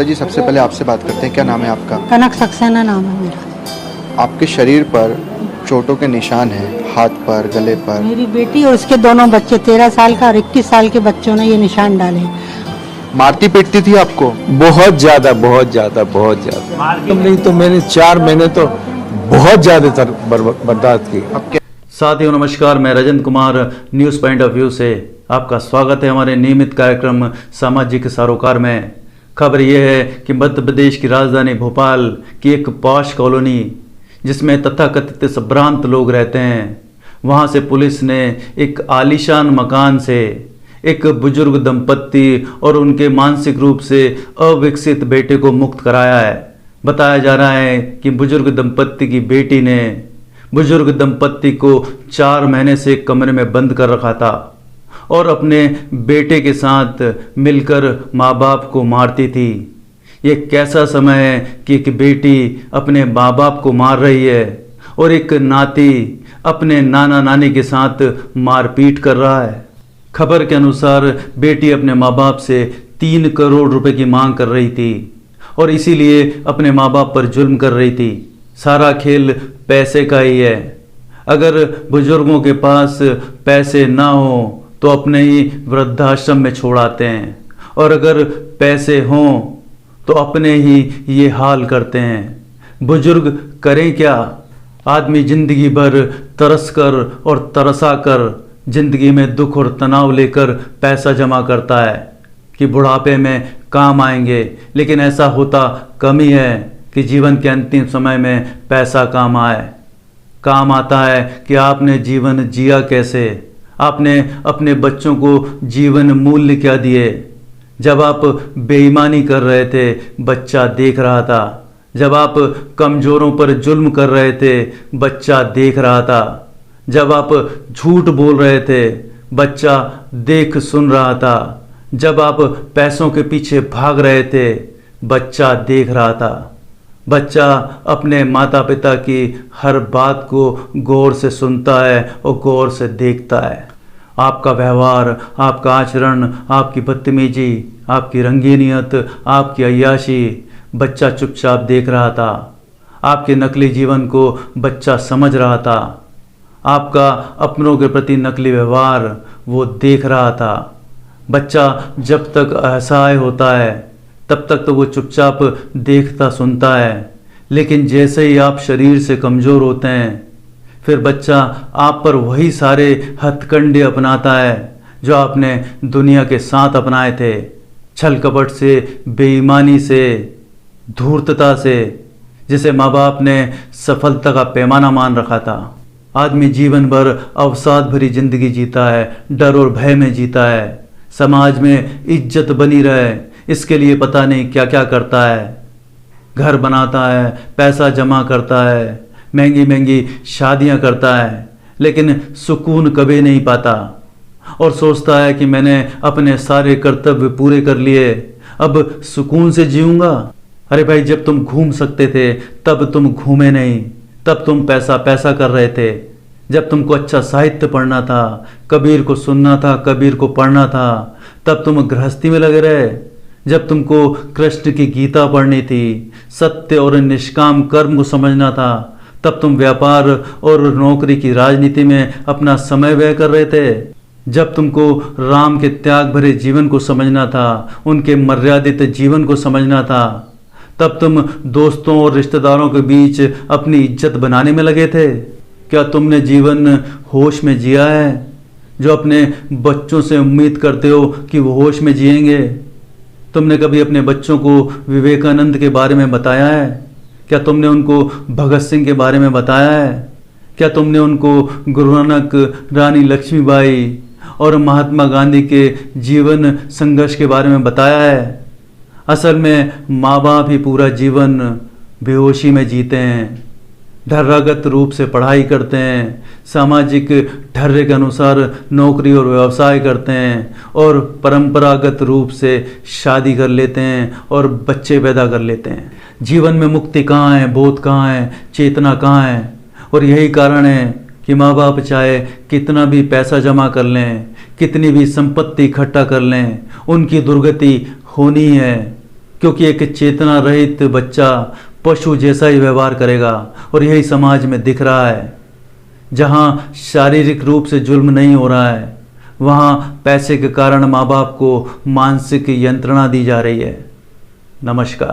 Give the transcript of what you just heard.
माता जी, सबसे पहले आपसे बात करते हैं। क्या नाम है आपका? कनक सक्सेना नाम है मेरा। आपके शरीर पर चोटों के निशान हैं, हाथ पर, गले पर। मेरी बेटी और उसके दोनों बच्चे 13 साल का और 21 साल के बच्चों ने ये निशान डाले। मारती पीटती थी आपको? बहुत ज्यादा बहुत ज्यादा बहुत ज्यादा। नहीं तो मैंने 4 महीने तो बहुत ज्यादा बर्दाश्त की। साथियों नमस्कार, मैं Rajan Kumar news point of view से आपका स्वागत है हमारे नियमित कार्यक्रम सामाजिक सरोकार में। खबर यह है कि मध्य प्रदेश की राजधानी भोपाल की एक पॉश कॉलोनी जिसमें तथाकथित संभ्रांत लोग रहते हैं, वहां से पुलिस ने एक आलीशान मकान से एक बुजुर्ग दंपत्ति और उनके मानसिक रूप से अविकसित बेटे को मुक्त कराया है। बताया जा रहा है कि बुजुर्ग दंपत्ति की बेटी ने बुजुर्ग दंपत्ति को 4 महीने से कमरे में बंद कर रखा था और अपने बेटे के साथ मिलकर माँ बाप को मारती थी। ये कैसा समय है कि एक बेटी अपने माँ बाप को मार रही है और एक नाती अपने नाना नानी के साथ मारपीट कर रहा है। खबर के अनुसार बेटी अपने माँ बाप से 3 करोड़ रुपए की मांग कर रही थी और इसीलिए अपने माँ बाप पर जुल्म कर रही थी। सारा खेल पैसे का ही है। अगर बुजुर्गों के पास पैसे ना हो तो अपने ही वृद्धाश्रम में छोड़ आते हैं और अगर पैसे हों तो अपने ही ये हाल करते हैं। बुजुर्ग करें क्या? आदमी जिंदगी भर तरस कर और तरसा कर जिंदगी में दुख और तनाव लेकर पैसा जमा करता है कि बुढ़ापे में काम आएंगे, लेकिन ऐसा होता कम ही है कि जीवन के अंतिम समय में पैसा काम आए। काम आता है कि आपने जीवन जिया कैसे, आपने अपने बच्चों को जीवन मूल्य क्या दिए। जब आप बेईमानी कर रहे थे बच्चा देख रहा था, जब आप कमजोरों पर जुल्म कर रहे थे बच्चा देख रहा था, जब आप झूठ बोल रहे थे बच्चा देख सुन रहा था, जब आप पैसों के पीछे भाग रहे थे बच्चा देख रहा था। बच्चा अपने माता पिता की हर बात को गौर से सुनता है और गौर से देखता है। आपका व्यवहार, आपका आचरण, आपकी बदतमीजी, आपकी रंगीनियत, आपकी अय्याशी बच्चा चुपचाप देख रहा था। आपके नकली जीवन को बच्चा समझ रहा था। आपका अपनों के प्रति नकली व्यवहार वो देख रहा था। बच्चा जब तक असहाय होता है तब तक तो वो चुपचाप देखता सुनता है, लेकिन जैसे ही आप शरीर से कमज़ोर होते हैं फिर बच्चा आप पर वही सारे हथकंडे अपनाता है जो आपने दुनिया के साथ अपनाए थे। छल कपट से, बेईमानी से, धूर्तता से, जिसे माँ बाप ने सफलता का पैमाना मान रखा था। आदमी जीवन भर अवसाद भरी जिंदगी जीता है, डर और भय में जीता है। समाज में इज्जत बनी रहे इसके लिए पता नहीं क्या क्या करता है। घर बनाता है, पैसा जमा करता है, महंगी महंगी शादियां करता है, लेकिन सुकून कभी नहीं पाता और सोचता है कि मैंने अपने सारे कर्तव्य पूरे कर लिए, अब सुकून से जीऊंगा। अरे भाई, जब तुम घूम सकते थे तब तुम घूमे नहीं, तब तुम पैसा पैसा कर रहे थे। जब तुमको अच्छा साहित्य पढ़ना था, कबीर को सुनना था, कबीर को पढ़ना था, तब तुम गृहस्थी में लगे रहे। जब तुमको कृष्ण की गीता पढ़नी थी, सत्य और निष्काम कर्म को समझना था, तब तुम व्यापार और नौकरी की राजनीति में अपना समय व्यय कर रहे थे। जब तुमको राम के त्याग भरे जीवन को समझना था, उनके मर्यादित जीवन को समझना था, तब तुम दोस्तों और रिश्तेदारों के बीच अपनी इज्जत बनाने में लगे थे। क्या तुमने जीवन होश में जिया है जो अपने बच्चों से उम्मीद करते हो कि वो होश में जिएंगे? तुमने कभी अपने बच्चों को विवेकानंद के बारे में बताया है? क्या तुमने उनको भगत सिंह के बारे में बताया है? क्या तुमने उनको गुरु नानक, रानी लक्ष्मीबाई और महात्मा गांधी के जीवन संघर्ष के बारे में बताया है? असल में माँ बाप ही पूरा जीवन बेहोशी में जीते हैं, ढर्रागत रूप से पढ़ाई करते हैं, सामाजिक ढर्रे के अनुसार नौकरी और व्यवसाय करते हैं और परंपरागत रूप से शादी कर लेते हैं और बच्चे पैदा कर लेते हैं। जीवन में मुक्ति कहाँ है, बोध कहाँ है, चेतना कहाँ है? और यही कारण है कि माँ बाप चाहे कितना भी पैसा जमा कर लें, कितनी भी संपत्ति इकट्ठा कर लें, उनकी दुर्गति होनी है, क्योंकि एक चेतना रहित बच्चा पशु जैसा ही व्यवहार करेगा। और यही समाज में दिख रहा है। जहां शारीरिक रूप से जुल्म नहीं हो रहा है, वहां पैसे के कारण माँ बाप को मानसिक यंत्रणा दी जा रही है। नमस्कार।